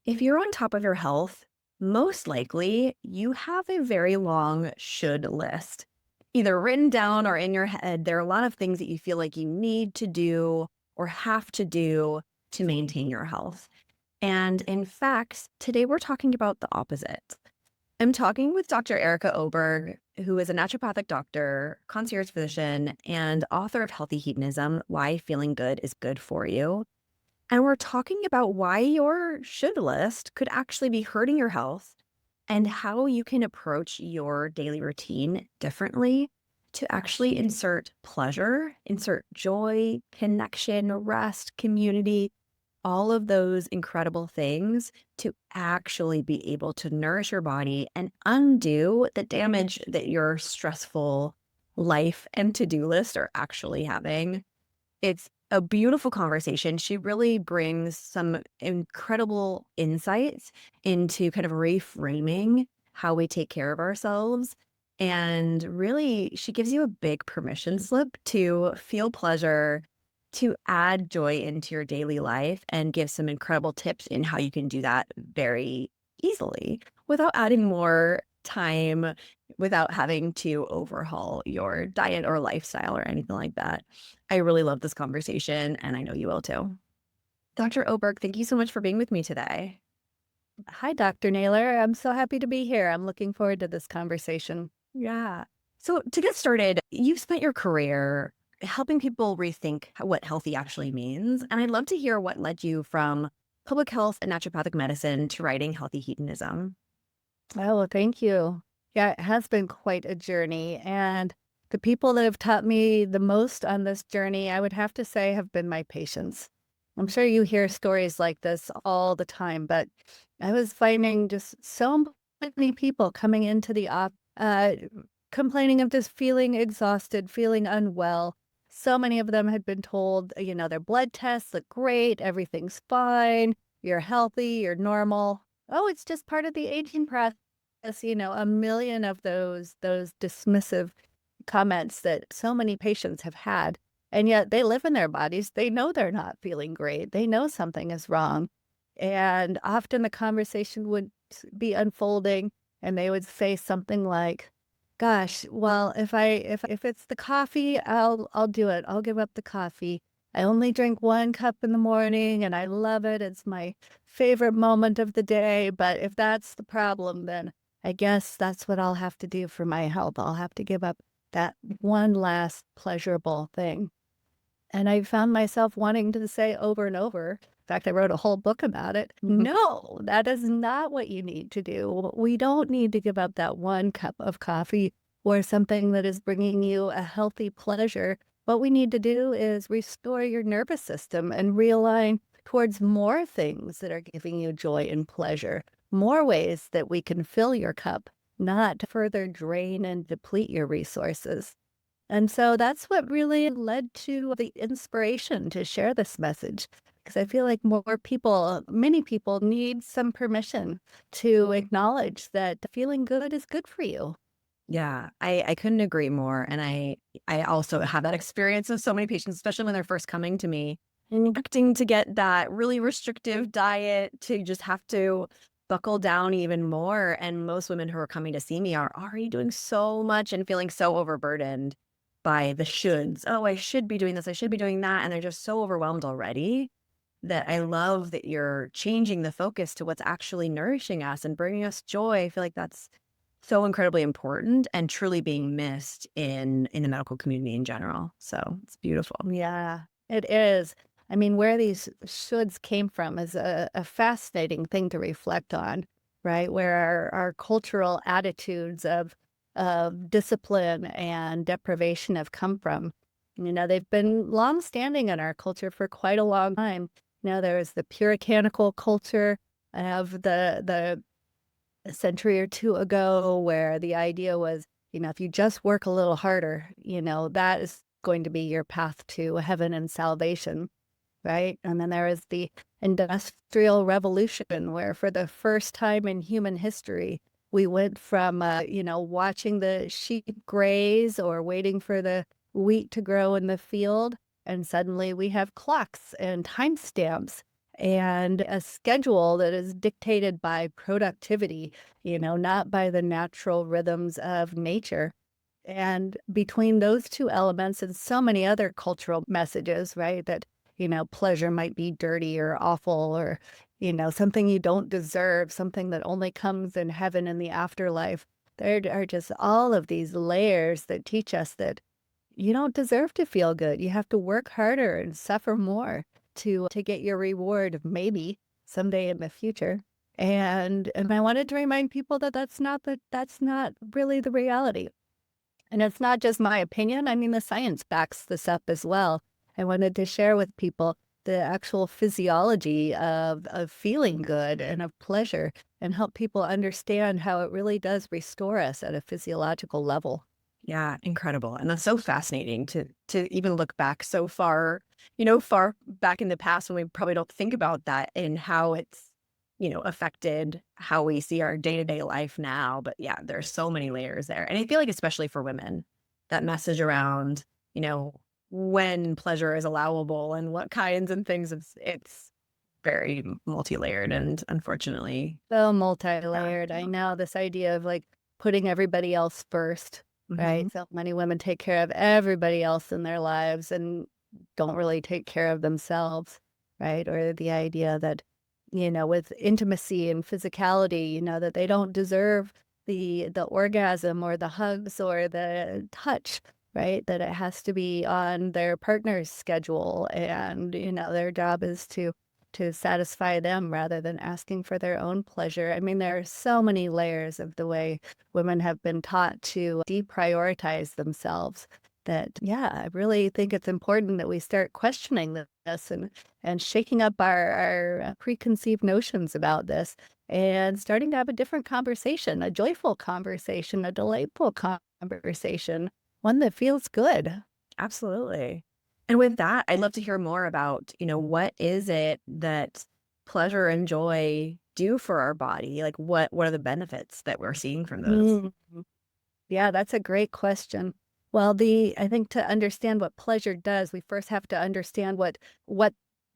If you're on top of your health, most likely you have a very long should list, either written down or in your head. There are a lot of things that you feel like you need to do or have to do to maintain your health. And in fact, today we're talking about the opposite. I'm talking with Dr. Erika Oberg, who is a naturopathic doctor, concierge physician, and author of Healthy Hedonism: Why Feeling Good is Good for You. And we're talking about why your should list could actually be hurting your health and how you can approach your daily routine differently to actually insert pleasure, insert joy, connection, rest, community, all of those incredible things to actually be able to nourish your body and undo the damage that your stressful life and to-do list are actually having. It's a beautiful conversation. She really brings some incredible insights into kind of reframing how we take care of ourselves. And really, she gives you a big permission slip to feel pleasure, to add joy into your daily life, and give some incredible tips in how you can do that very easily without adding more time, without having to overhaul your diet or lifestyle or anything like that. I really love this conversation, and I know you will too. Dr. Oberg, thank you so much for being with me today. Hi, Dr. Naylor. I'm so happy to be here. I'm looking forward to this conversation. Yeah. So, to get started, you've spent your career helping people rethink what healthy actually means. And I'd love to hear what led you from public health and naturopathic medicine to writing Healthy Hedonism. Oh, well, thank you. Yeah, it has been quite a journey. And the people that have taught me the most on this journey, I would have to say, have been my patients. I'm sure you hear stories like this all the time, but I was finding just so many people coming into the complaining of just feeling exhausted, feeling unwell. So many of them had been told, their blood tests look great, everything's fine, you're healthy, you're normal. Oh, it's just part of the aging process, a million of those dismissive comments that so many patients have had. And yet they live in their bodies. They know they're not feeling great. They know something is wrong. And often the conversation would be unfolding and they would say something like, "Gosh, well, if it's the coffee, I'll do it. I'll give up the coffee. I only drink 1 cup in the morning and I love it. It's my favorite moment of the day, but if that's the problem, then I guess that's what I'll have to do for my health. I'll have to give up that one last pleasurable thing." And I found myself wanting to say over and over, in fact, I wrote a whole book about it. No, that is not what you need to do. We don't need to give up that 1 cup of coffee or something that is bringing you a healthy pleasure. What we need to do is restore your nervous system and realign towards more things that are giving you joy and pleasure, more ways that we can fill your cup, not to further drain and deplete your resources. And so that's what really led to the inspiration to share this message, because I feel like more people, many people need some permission to acknowledge that feeling good is good for you. Yeah, I couldn't agree more. And I also have that experience of so many patients, especially when they're first coming to me and expecting to get that really restrictive diet to just have to buckle down even more. And most women who are coming to see me are already doing so much and feeling so overburdened by the shoulds. Oh, I should be doing this, I should be doing that. And they're just so overwhelmed already that I love that you're changing the focus to what's actually nourishing us and bringing us joy. I feel like that's so incredibly important and truly being missed in the medical community in general. So it's beautiful. Yeah, it is. I mean, where these shoulds came from is a fascinating thing to reflect on, right? Where our cultural attitudes of discipline and deprivation have come from. They've been longstanding in our culture for quite a long time. There's the puritanical culture of the a century or two ago where the idea was, if you just work a little harder, that is going to be your path to heaven and salvation, right? And then there is the Industrial Revolution, where for the first time in human history, we went from, watching the sheep graze or waiting for the wheat to grow in the field. And suddenly we have clocks and timestamps and a schedule that is dictated by productivity, not by the natural rhythms of nature. And between those two elements and so many other cultural messages, right, that, pleasure might be dirty or awful or, something you don't deserve, something that only comes in heaven in the afterlife. There are just all of these layers that teach us that you don't deserve to feel good. You have to work harder and suffer more to get your reward maybe someday in the future. And I wanted to remind people that that's not really the reality. And it's not just my opinion. I mean, the science backs this up as well. I wanted to share with people the actual physiology of feeling good and of pleasure and help people understand how it really does restore us at a physiological level. Yeah, incredible. And that's so fascinating to even look back so far, far back in the past when we probably don't think about that and how it's, affected how we see our day-to-day life now. But yeah, there's so many layers there. And I feel like especially for women, that message around, you know, when pleasure is allowable and what kinds and things, it's very multi-layered and unfortunately. So Yeah. multi-layered. I know this idea of like putting everybody else first, Mhm. right? So many women take care of everybody else in their lives and don't really take care of themselves, right? Or the idea that, with intimacy and physicality, that they don't deserve the orgasm or the hugs or the touch, right? That it has to be on their partner's schedule and, their job is to satisfy them rather than asking for their own pleasure. I mean, there are so many layers of the way women have been taught to deprioritize themselves that, yeah, I really think it's important that we start questioning this and shaking up our preconceived notions about this and starting to have a different conversation, a joyful conversation, a delightful conversation, one that feels good. Absolutely. And with that, I'd love to hear more about, what is it that pleasure and joy do for our body? Like what are the benefits that we're seeing from those? Mhm. Yeah, that's a great question. Well, the I think to understand what pleasure does, we first have to understand what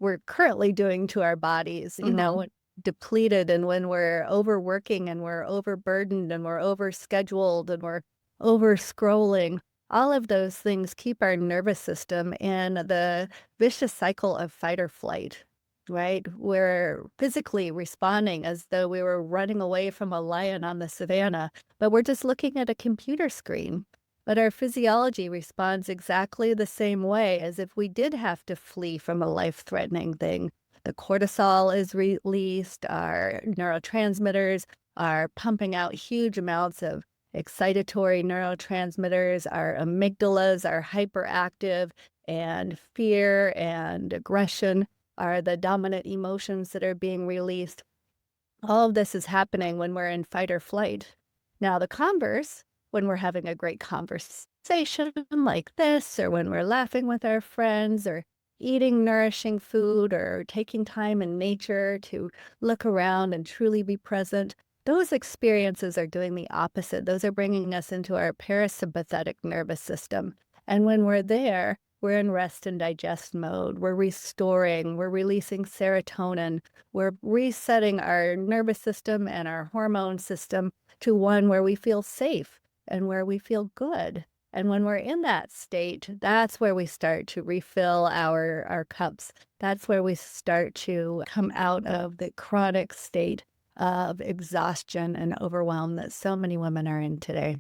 we're currently doing to our bodies, Mhm. when depleted and when we're overworking and we're overburdened and we're overscheduled and we're over scrolling. All of those things keep our nervous system in the vicious cycle of fight or flight. Right? We're physically responding as though we were running away from a lion on the savannah, but we're just looking at a computer screen. But our physiology responds exactly the same way as if we did have to flee from a life-threatening thing. The cortisol is released, our neurotransmitters are pumping out huge amounts of excitatory neurotransmitters, our amygdalas are hyperactive, and fear and aggression are the dominant emotions that are being released. All of this is happening when we're in fight or flight. Now, the converse, when we're having a great conversation like this, or when we're laughing with our friends, or eating nourishing food, or taking time in nature to look around and truly be present, those experiences are doing the opposite. Those are bringing us into our parasympathetic nervous system. And when we're there, we're in rest and digest mode. We're restoring, we're releasing serotonin, we're resetting our nervous system and our hormone system to one where we feel safe and where we feel good. And when we're in that state, that's where we start to refill our cups. That's where we start to come out of the chronic state of exhaustion and overwhelm that so many women are in today.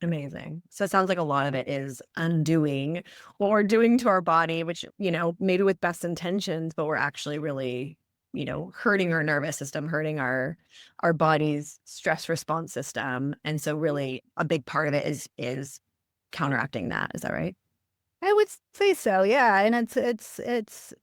Amazing. So it sounds like a lot of it is undoing what we're doing to our body, which, maybe with best intentions, but we're actually really, hurting our nervous system, hurting our body's stress response system. And so really a big part of it is counteracting that. Is that right? I would say so, yeah, and it's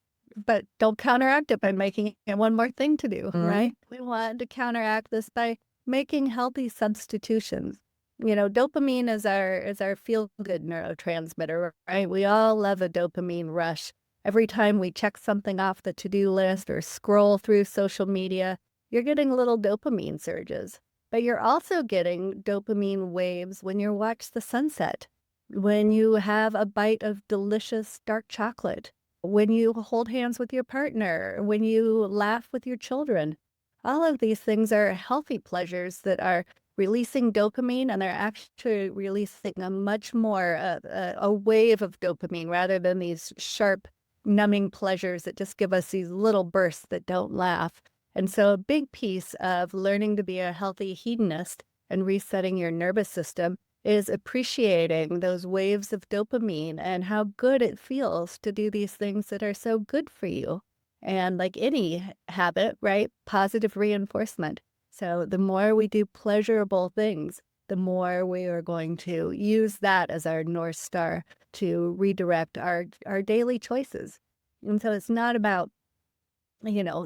but don't counteract it by making it one more thing to do, Mhm. right? We want to counteract this by making healthy substitutions. Dopamine is our feel-good neurotransmitter, right? We all love a dopamine rush. Every time we check something off the to-do list or scroll through social media, you're getting little dopamine surges, but you're also getting dopamine waves when you watch the sunset, when you have a bite of delicious dark chocolate, when you hold hands with your partner, when you laugh with your children. All of these things are healthy pleasures that are releasing dopamine, and they're actually releasing a much more a wave of dopamine rather than these sharp, numbing pleasures that just give us these little bursts that don't laugh. And so, a big piece of learning to be a healthy hedonist and resetting your nervous system is appreciating those waves of dopamine and how good it feels to do these things that are so good for you. And like any habit, right? Positive reinforcement. So the more we do pleasurable things, the more we are going to use that as our North Star to redirect our daily choices. And so it's not about,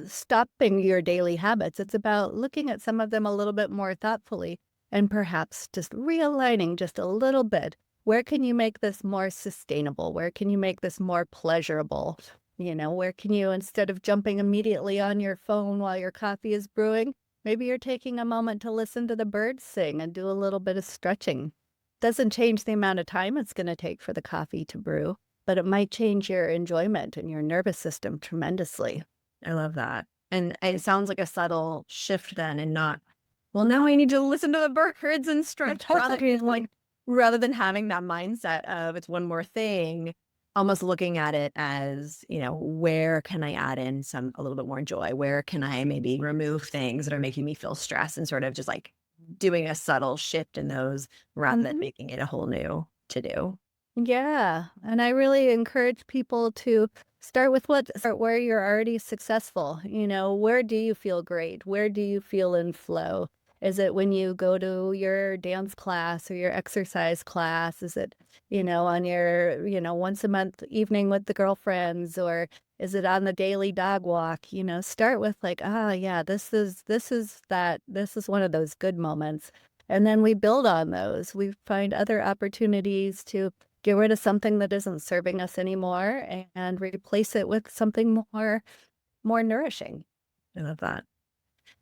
stopping your daily habits. It's about looking at some of them a little bit more thoughtfully and perhaps just realigning just a little bit. Where can you make this more sustainable? Where can you make this more pleasurable? Where can you, instead of jumping immediately on your phone while your coffee is brewing, maybe you're taking a moment to listen to the birds sing and do a little bit of stretching. Doesn't change the amount of time it's going to take for the coffee to brew, but it might change your enjoyment and your nervous system tremendously. I love that. And it sounds like a subtle shift then and not, well, now I need to listen to the birds and stretch rather than having that mindset of it's one more thing, almost looking at it as, where can I add in a little bit more joy? Where can I maybe remove things that are making me feel stressed and sort of just like doing a subtle shift in those rather than Mhm. making it a whole new to do. Yeah, and I really encourage people to start where you're already successful. Where do you feel great? Where do you feel in flow? Is it when you go to your dance class or your exercise class? Is it, on your, once a month evening with the girlfriends, or is it on the daily dog walk? Start with like, yeah, this is one of those good moments. And then we build on those. We find other opportunities to get rid of something that isn't serving us anymore and replace it with something more nourishing. I love that.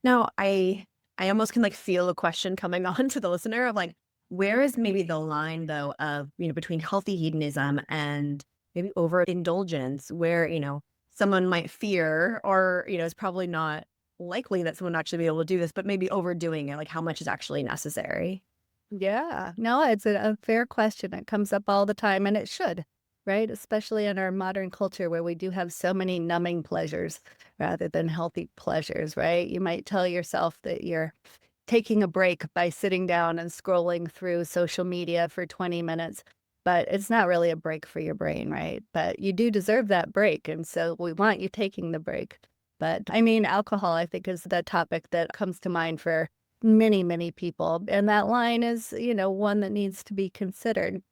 Now, I almost can like feel a question coming on to the listener of like, where is maybe the line though of, between healthy hedonism and maybe overindulgence where, someone might fear or, it's probably not likely that someone actually be able to do this, but maybe overdoing it, like how much is actually necessary? Yeah. No, it's a fair question. It comes up all the time, and it should, right? Especially in our modern culture where we do have so many numbing pleasures rather than healthy pleasures, right? You might tell yourself that you're taking a break by sitting down and scrolling through social media for 20 minutes, but it's not really a break for your brain, right? But you do deserve that break, and so we want you taking the break. But I mean, alcohol, I think, is the topic that comes to mind for many, many people, and that line is, one that needs to be considered.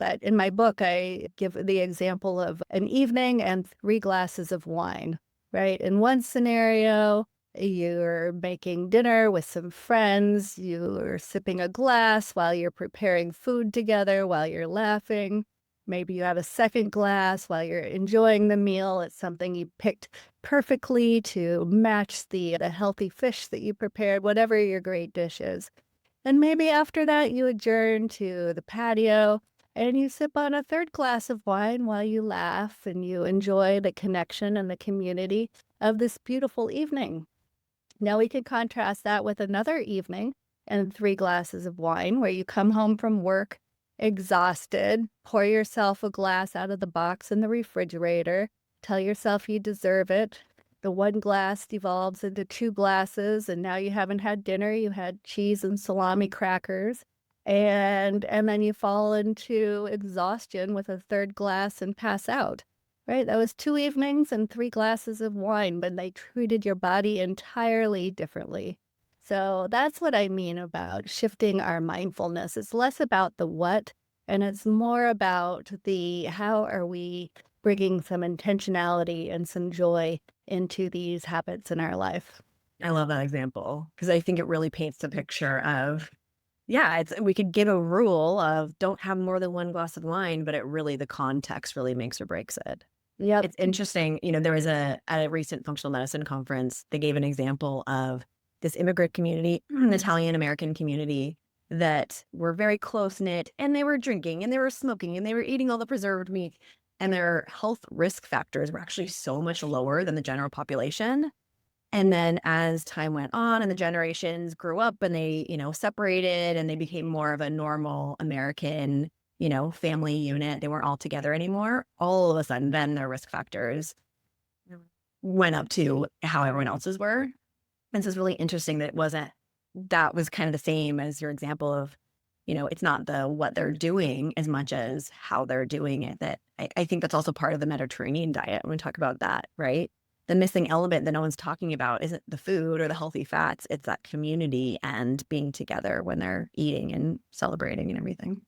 But in my book, I give the example of an evening and 3 glasses of wine, right? In one scenario, you're making dinner with some friends, you're sipping a glass while you're preparing food together, while you're laughing. Maybe you have a second glass while you're enjoying the meal. It's something you picked perfectly to match the healthy fish that you prepared, whatever your great dish is. And maybe after that, you adjourn to the patio and you sip on a third glass of wine while you laugh and you enjoy the connection and the community of this beautiful evening. Now we can contrast that with another evening and 3 glasses of wine where you come home from work exhausted, pour yourself a glass out of the box in the refrigerator, tell yourself you deserve it. The 1 glass devolves into 2 glasses, and now you haven't had dinner, you had cheese and salami crackers, and then you fall into exhaustion with a 3rd glass and pass out. Right, that was 2 evenings and 3 glasses of wine, but they treated your body entirely differently. So that's what I mean about shifting our mindfulness. It's less about the what, and it's more about the how are we bringing some intentionality and some joy into these habits in our life. I love that example because I think it really paints the picture of, yeah, we could give a rule of don't have more than one glass of wine, but the context really makes or breaks it. Yep. It's interesting, there was at a recent functional medicine conference, they gave an example of this immigrant community, an Italian American community that were very close knit and they were drinking and they were smoking and they were eating all the preserved meat. and their health risk factors were actually so much lower than the general population. And then as time went on and the generations grew up and they, separated and they became more of a normal American, family unit, they weren't all together anymore. All of a sudden, then their risk factors went up to how everyone else's were. And so it's really interesting that that was kind of the same as your example of, it's not the what they're doing as much as how they're doing it. That I think that's also part of the Mediterranean diet when we talk about that, right? The missing element that no one's talking about isn't the food or the healthy fats. It's that community and being together when they're eating and celebrating and everything.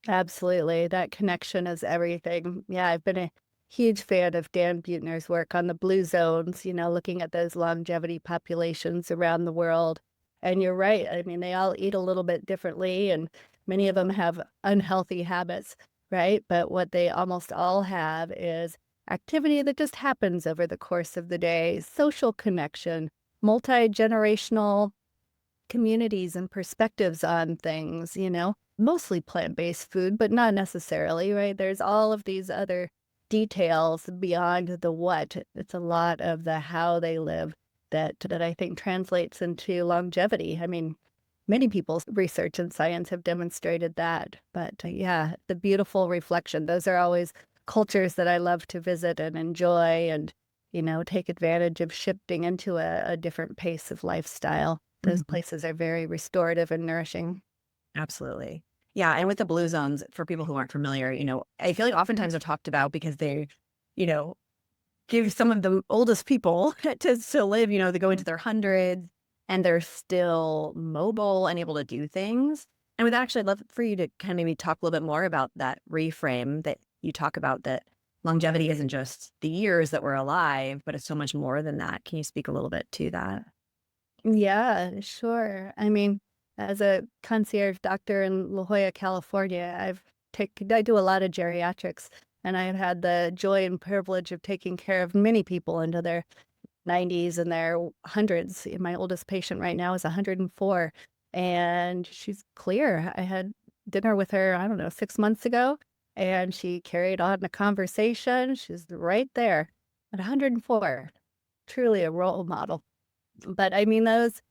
Absolutely. That connection is everything. Yeah, I've been a huge fan of Dan Buettner's work on the blue zones, looking at those longevity populations around the world. And you're right. I mean, they all eat a little bit differently, and many of them have unhealthy habits, right? But what they almost all have is activity that just happens over the course of the day, social connection, multi-generational communities and perspectives on things, mostly plant-based food, but not necessarily, right? There's all of these other details beyond the what. It's a lot of the how they live that I think translates into longevity. I mean, many people's research and science have demonstrated that. But yeah, the beautiful reflection. Those are always cultures that I love to visit and enjoy and, take advantage of shifting into a different pace of lifestyle. Those Mhm. places are very restorative and nourishing. Absolutely. Yeah. And with the blue zones, for people who aren't familiar, I feel like oftentimes they're talked about because they, you know, give some of the oldest people to still live, they go into their hundreds and they're still mobile and able to do things. And with that, actually, I'd love for you to kind of maybe talk a little bit more about that reframe that you talk about, that longevity isn't just the years that we're alive, but it's so much more than that. Can you speak a little bit to that? Yeah, sure. I mean, as a concierge doctor in La Jolla, California, I do a lot of geriatrics, and I've had the joy and privilege of taking care of many people into their 90s and their hundreds. My oldest patient right now is 104, and she's clear. I had dinner with her, I don't know, 6 months ago, and she carried on a conversation. She's right there at 104, truly a role model. But I mean, those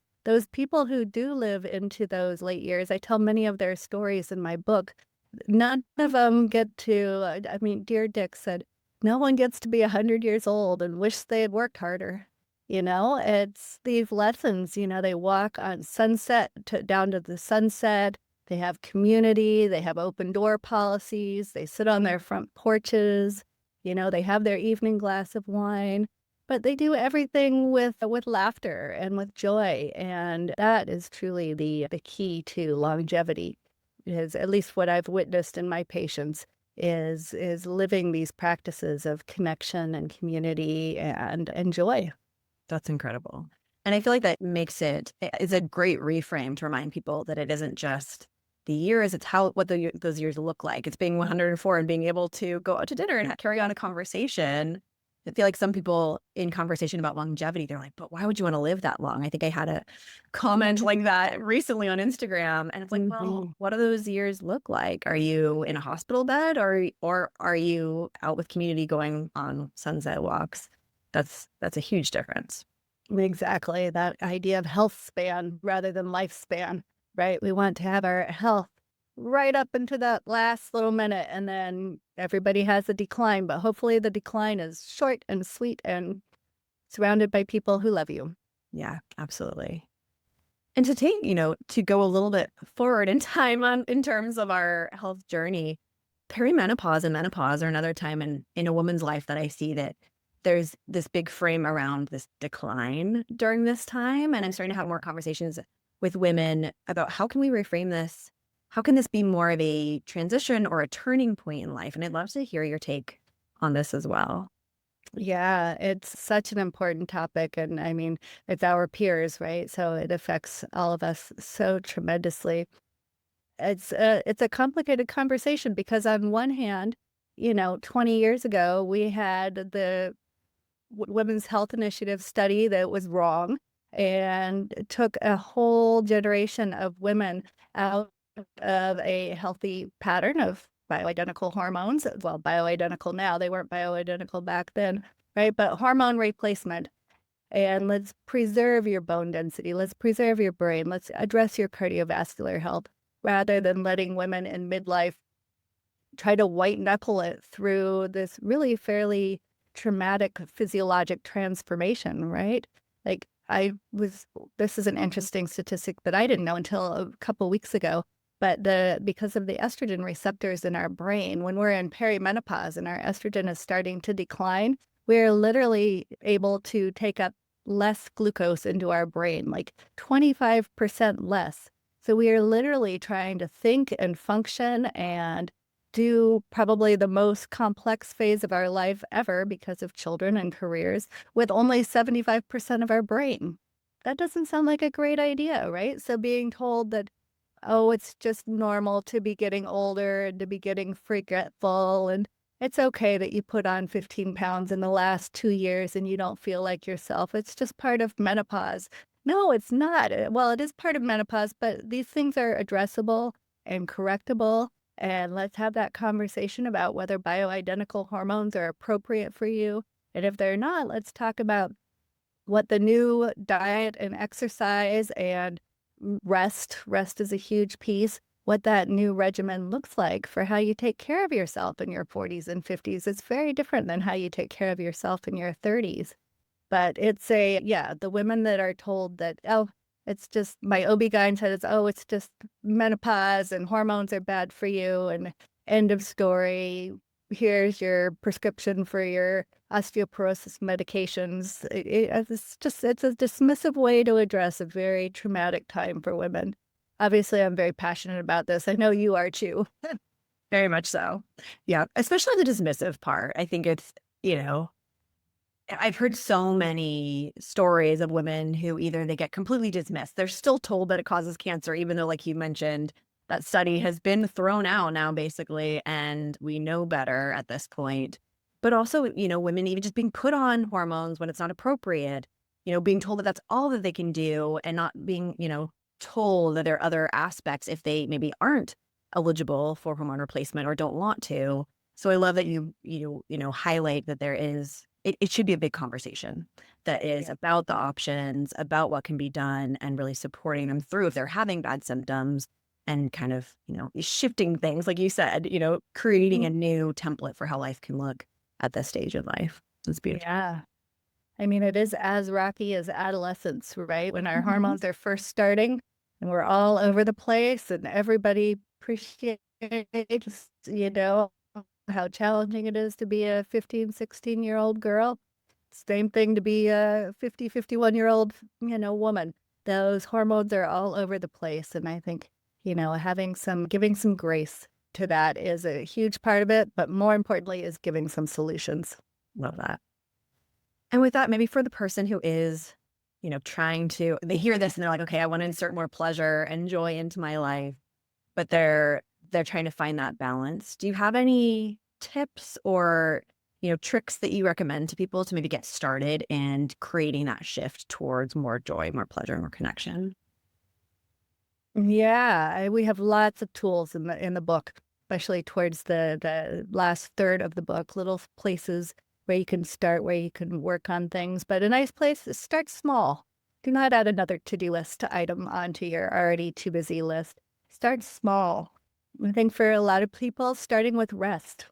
people who do live into those late years, I tell many of their stories in my book. None of them get to, I mean, Dear Dick said, no one gets to be 100 years old and wish they had worked harder. It's these lessons, they walk on sunset down to the sunset. They have community, they have open door policies, they sit on their front porches, they have their evening glass of wine. But they do everything with laughter and with joy, and that is truly the key to longevity, is at least what I've witnessed in my patients is living these practices of connection and community and joy. That's incredible. And I feel like that it's a great reframe to remind people that it isn't just the years, it's those years look like. It's being 104 and being able to go out to dinner and carry on a conversation. I feel like some people in conversation about longevity, they're like, but why would you want to live that long? I think I had a comment like that recently on Instagram. And it's like, well, Mhm. what do those years look like? Are you in a hospital bed or are you out with community going on sunset walks? That's a huge difference. Exactly, that idea of health span rather than lifespan, right? We want to have our health right up into that last little minute, and then everybody has a decline, but hopefully the decline is short and sweet and surrounded by people who love you. Yeah, absolutely. And to go a little bit forward in time in terms of our health journey, perimenopause and menopause are another time in a woman's life that I see that there's this big frame around this decline during this time. And I'm starting to have more conversations with women about how can we reframe this? How can this be more of a transition or a turning point in life? And I'd love to hear your take on this as well. Yeah, it's such an important topic, and I mean, it's our peers, right? So it affects all of us so tremendously. It's a complicated conversation because on one hand, 20 years ago, we had the Women's Health Initiative study that was wrong and it took a whole generation of women out of a healthy pattern of bioidentical hormones. Well, bioidentical now, they weren't bioidentical back then, right? But hormone replacement. And let's preserve your bone density. Let's preserve your brain. Let's address your cardiovascular health rather than letting women in midlife try to white knuckle it through this really fairly traumatic physiologic transformation, right? Like this is an interesting statistic that I didn't know until a couple weeks ago, but because of the estrogen receptors in our brain, when we're in perimenopause and our estrogen is starting to decline, we're literally able to take up less glucose into our brain, like 25% less. So we are literally trying to think and function and do probably the most complex phase of our life ever because of children and careers with only 75% of our brain. That doesn't sound like a great idea, right? So being told that, oh, it's just normal to be getting older and to be getting forgetful, and it's okay that you put on 15 pounds in the last 2 years and you don't feel like yourself. It's just part of menopause. No, it's not. Well, it is part of menopause, but these things are addressable and correctable. And let's have that conversation about whether bioidentical hormones are appropriate for you. And if they're not, let's talk about what the new diet and exercise and rest is a huge piece, what that new regimen looks like for how you take care of yourself in your 40s and 50s. It's very different than how you take care of yourself in your 30s. But the women that are told that, oh, it's just, my OB-GYN said it's just menopause and hormones are bad for you and end of story. Here's your prescription for your osteoporosis medications. It's a dismissive way to address a very traumatic time for women. Obviously, I'm very passionate about this. I know you are too. Very much so. Yeah, especially the dismissive part. I think it's, I've heard so many stories of women who either they get completely dismissed. They're still told that it causes cancer, even though, like you mentioned, that study has been thrown out now, basically, and we know better at this point. But also, women even just being put on hormones when it's not appropriate, being told that that's all that they can do and not being, told that there are other aspects if they maybe aren't eligible for hormone replacement or don't want to. So I love that you highlight that there is it should be a big conversation that is about the options, about what can be done, and really supporting them through if they're having bad symptoms and kind of, shifting things, like you said, creating a new template for how life can look at this stage of life. It's beautiful. Yeah. I mean, it is as rocky as adolescence, right? When our Mhm. hormones are first starting and we're all over the place and everybody appreciates, how challenging it is to be a 15, 16-year-old girl. Same thing to be a 50, 51-year-old, woman. Those hormones are all over the place. And I think, giving some grace to that is a huge part of it. But more importantly is giving some solutions. Love that. And with that, maybe for the person who is, they hear this and they're like, okay, I want to insert more pleasure and joy into my life, but they're trying to find that balance. Do you have any tips or, tricks that you recommend to people to maybe get started and creating that shift towards more joy, more pleasure, more connection? Yeah, we have lots of tools in the book, especially towards the last third of the book, little places where you can start, where you can work on things. But a nice place is start small. Do not add another to-do list item onto your already too busy list. Start small. I think for a lot of people, starting with rest.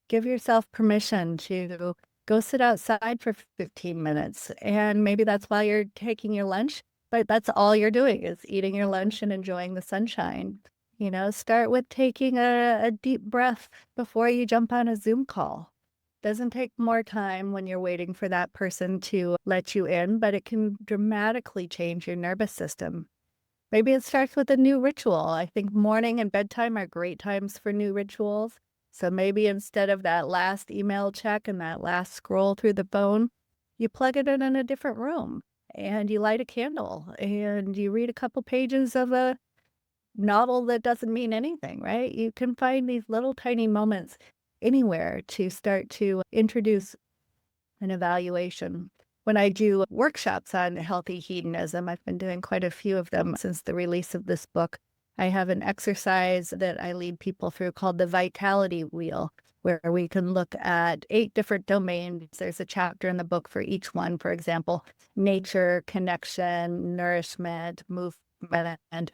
Give yourself permission to go sit outside for 15 minutes. And maybe that's while you're taking your lunch, but that's all you're doing is eating your lunch and enjoying the sunshine. Start with taking a deep breath before you jump on a Zoom call. Doesn't take more time when you're waiting for that person to let you in, but it can dramatically change your nervous system. Maybe it starts with a new ritual. I think morning and bedtime are great times for new rituals. So maybe instead of that last email check and that last scroll through the phone, you plug it in a different room and you light a candle and you read a couple pages of a novel that doesn't mean anything, right? You can find these little tiny moments anywhere to start to introduce an evaluation. When I do workshops on healthy hedonism, I've been doing quite a few of them since the release of this book. I have an exercise that I lead people through called the Vitality Wheel, where we can look at 8 different domains. There's a chapter in the book for each one, for example, nature, connection, nourishment, movement,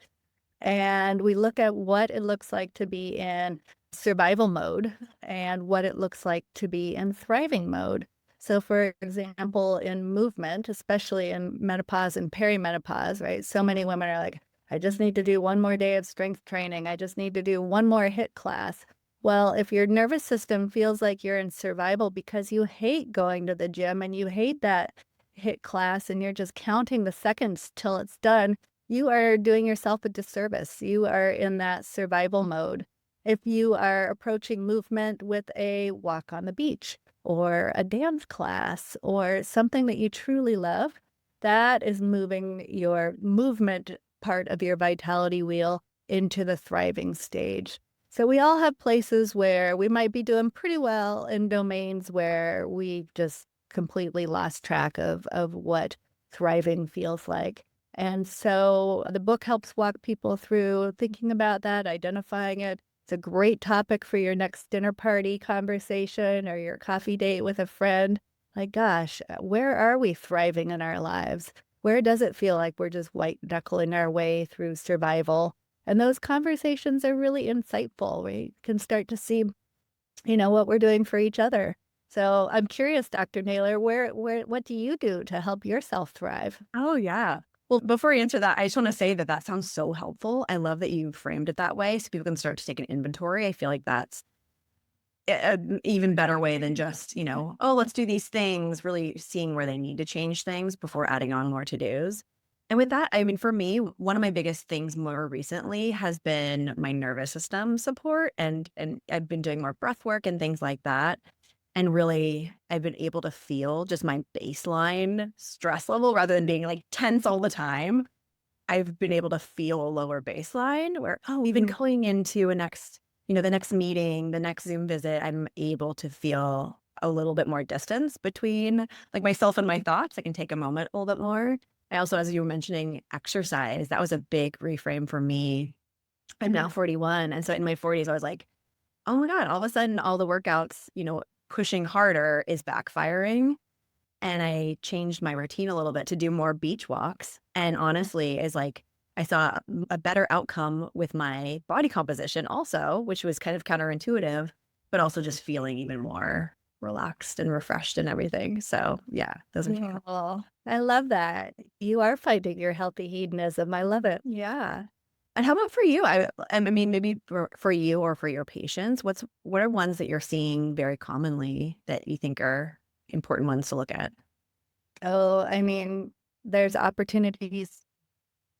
and we look at what it looks like to be in survival mode and what it looks like to be in thriving mode. So, for example, in movement, especially in menopause and perimenopause, right? So many women are like, I just need to do one more day of strength training. I just need to do one more HIIT class. Well, if your nervous system feels like you're in survival because you hate going to the gym and you hate that HIIT class and you're just counting the seconds till it's done, you are doing yourself a disservice. You are in that survival mode. If you are approaching movement with a walk on the beach or a dance class or something that you truly love, that is moving your movement part of your vitality wheel into the thriving stage. So we all have places where we might be doing pretty well in domains where we've just completely lost track of what thriving feels like. And so the book helps walk people through thinking about that, identifying it. It's a great topic for your next dinner party conversation or your coffee date with a friend. Like, gosh, where are we thriving in our lives? Where does it feel like we're just white knuckling our way through survival? And those conversations are really insightful. We can start to see, what we're doing for each other. So I'm curious, Dr. Naylor, what do you do to help yourself thrive? Oh, yeah. Well, before I answer that, I just want to say that that sounds so helpful. I love that you framed it that way so people can start to take an inventory. I feel like that's an even better way than just, oh, let's do these things, really seeing where they need to change things before adding on more to-dos. And with that, I mean, for me, one of my biggest things more recently has been my nervous system support, and I've been doing more breath work and things like that. And really, I've been able to feel just my baseline stress level rather than being like tense all the time. I've been able to feel a lower baseline where, oh, even going into the next meeting, the next Zoom visit, I'm able to feel a little bit more distance between like myself and my thoughts. I can take a moment a little bit more. I also, as you were mentioning, exercise, that was a big reframe for me. I'm now 41. And so in my 40s, I was like, oh my God, all of a sudden, all the workouts, pushing harder is backfiring. And I changed my routine a little bit to do more beach walks. And honestly, is like I saw a better outcome with my body composition also, which was kind of counterintuitive, but also just feeling even more relaxed and refreshed and everything. So yeah, those are Yeah. Oh, I love that. You are finding your healthy hedonism. I love it. yeah. And how about for you? I mean, maybe for you or for your patients, what are ones that you're seeing very commonly that you think are important ones to look at? Oh, I mean, there's opportunities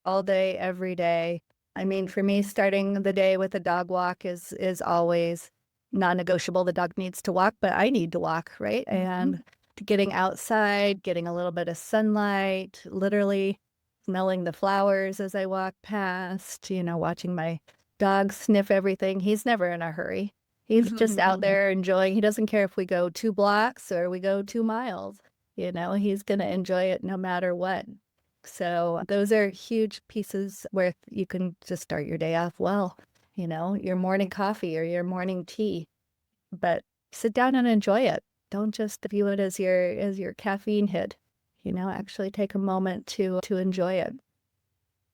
all day, every day. I mean, for me, starting the day with a dog walk is always non-negotiable. The dog needs to walk, but I need to walk, right? Mhm. And getting outside, getting a little bit of sunlight, literally smelling the flowers as I walk past, watching my dog sniff everything. He's never in a hurry. He's just out there enjoying. He doesn't care if we go 2 blocks or we go 2 miles. He's going to enjoy it no matter what. So those are huge pieces where you can just start your day off well, your morning coffee or your morning tea, but sit down and enjoy it. Don't just view it as your caffeine hit. Actually take a moment to enjoy it.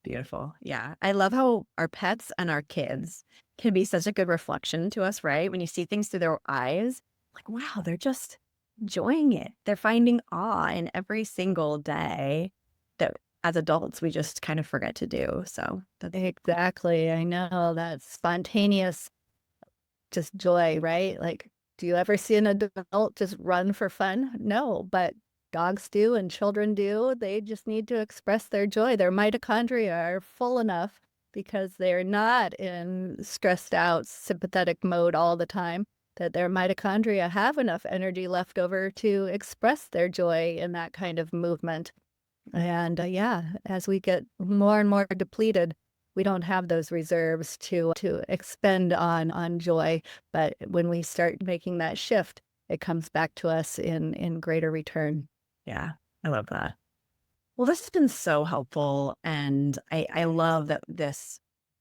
Beautiful. Yeah. I love how our pets and our kids can be such a good reflection to us, right? When you see things through their eyes, like, wow, they're just enjoying it. They're finding awe in every single day that as adults we just kind of forget to do. So that's Exactly. I know that spontaneous just joy, right? Like, do you ever see an adult just run for fun? No, but dogs do and children do. They just need to express their joy. Their mitochondria are full enough because they're not in stressed out sympathetic mode all the time, that their mitochondria have enough energy left over to express their joy in that kind of movement. And yeah, as we get more and more depleted, we don't have those reserves to expend on joy. But when we start making that shift, it comes back to us in greater return. yeah, I love that. Well, this has been so helpful. And I love that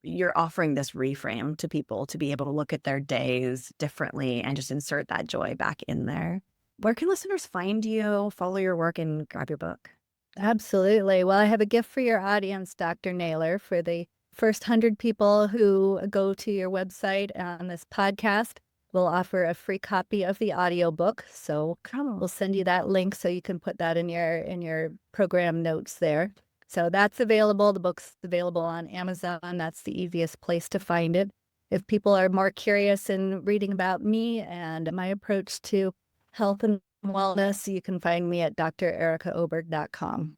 you're offering this reframe to people to be able to look at their days differently and just insert that joy back in there. Where can listeners find you, follow your work, and grab your book? Absolutely. Well, I have a gift for your audience, Dr. Naylor, for the first 100 people who go to your website on this podcast. We'll offer a free copy of the audiobook. So we'll send you that link so you can put that in your program notes there. So that's available. The book's available on Amazon. That's the easiest place to find it. If people are more curious in reading about me and my approach to health and wellness, you can find me at drerikaoberg.com.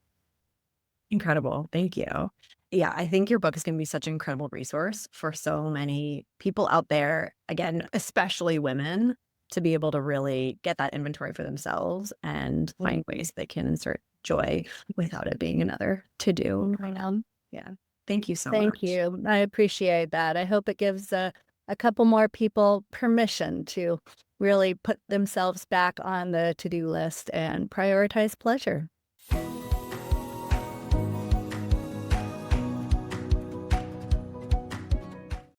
Incredible. Thank you. Yeah, I think your book is going to be such an incredible resource for so many people out there, again, especially women, to be able to really get that inventory for themselves and find ways they can insert joy without it being another to do. Yeah. Thank you so much. Thank you. I appreciate that. I hope it gives a couple more people permission to really put themselves back on the to-do list and prioritize pleasure.